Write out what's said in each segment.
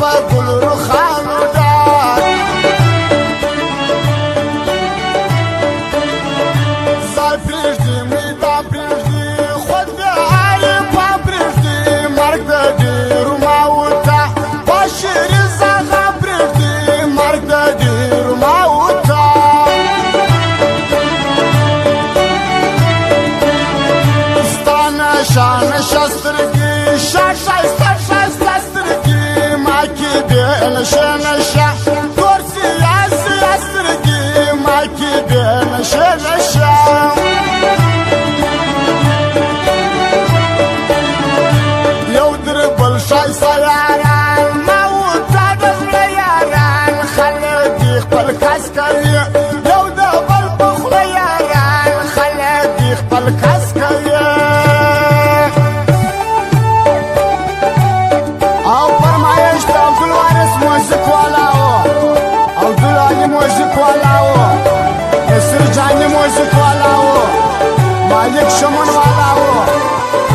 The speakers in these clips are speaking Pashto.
په ګل رخانو ډک ځای پرېږدي میدان پرېږدي خود بې عارفه پرېږدي مرګ د ډېرو ماوو ته په شعري زغه پرېږدي مرګ د ډېرو ماوو ته ستا نشه نشه سترګې ښایسته ښایسته سترګې ما کې بې نشه نشه تور سیاه سیاه سترګې ما کې بې نشه نشه یو در بل ښایسته یاران ما ورته د زړه یاران خلک دې خپل کس کوي یو د بل په خوله یاران خلک دې خپل کس کوي موزیک والا و نصیر جانی موزیک والا و مالک چمن والا و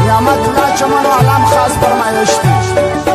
نعمت الله چمن والا هم خاص فرمایش دی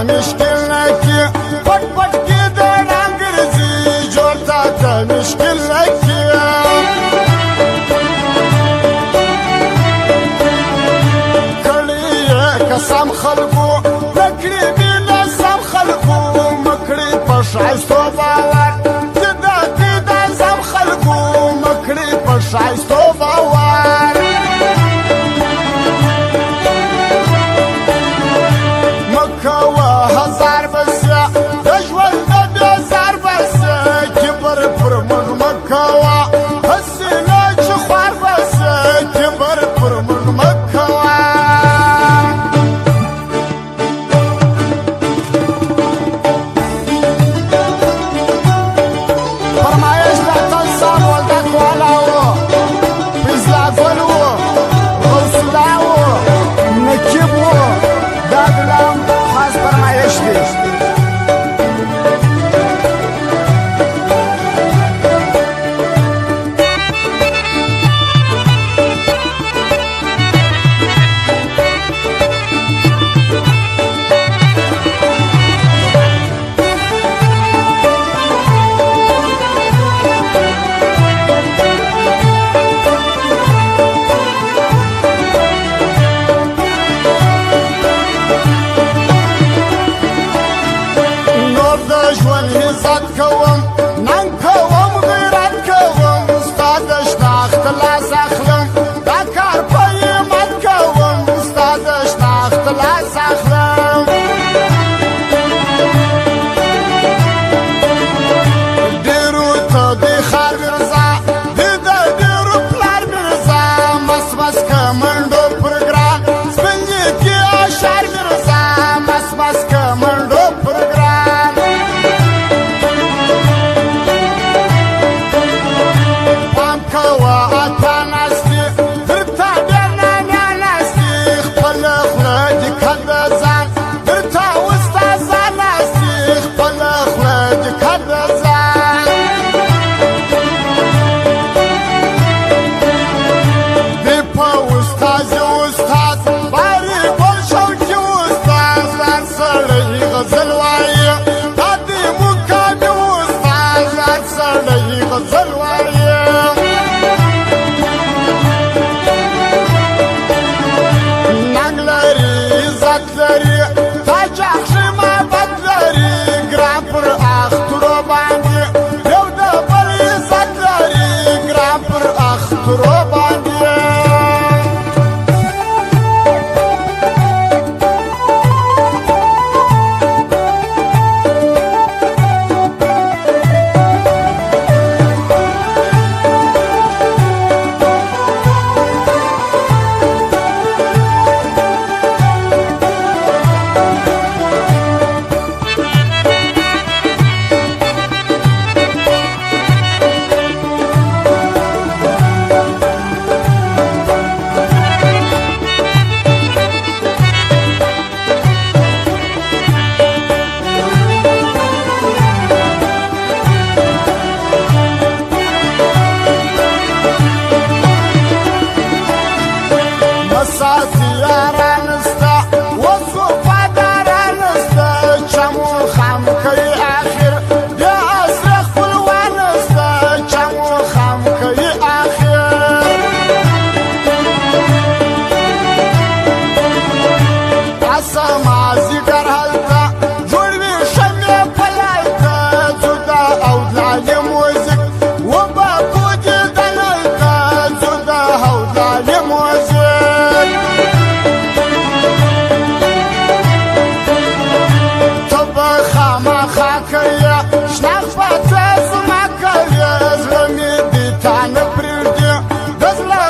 مشکل نکی پټ پټ کې د ډنګرځي جوړ تا مشکل نکی کړي قسم خلکو نکړي بلا سم خلکو مکړي په شایستو باور د سم خلکو مکړي په شایستو باور هزار بسیا د ژوند د بیزار بسیا کبر پر موږ مه کوه هسې نه چې خوار بسیا کبر پر موږ مه کوه فرمایش د اتل صاحب وردک والا و فیضلا ګل و غوث الله و نقیب و دا ګلام خاص فرمایش دی ژوند عزت کوم ننګ کوم غیرت کوم ستا د شناخت لاس اخلم دا کار په همت کوم ستا د شناخت لاس اخلم ډېرو ته د ښار مرزا د ډېرو پلار مرزا مس مس که منډو پر ګران سپین لیکي اشعار مرزا مس مس که منډو پر ګران کوه اتانستی دا لیموزین تو به خامخا کوې شناخت پاته زما کوې زړه مې دې تا نه پرېږدي د زړه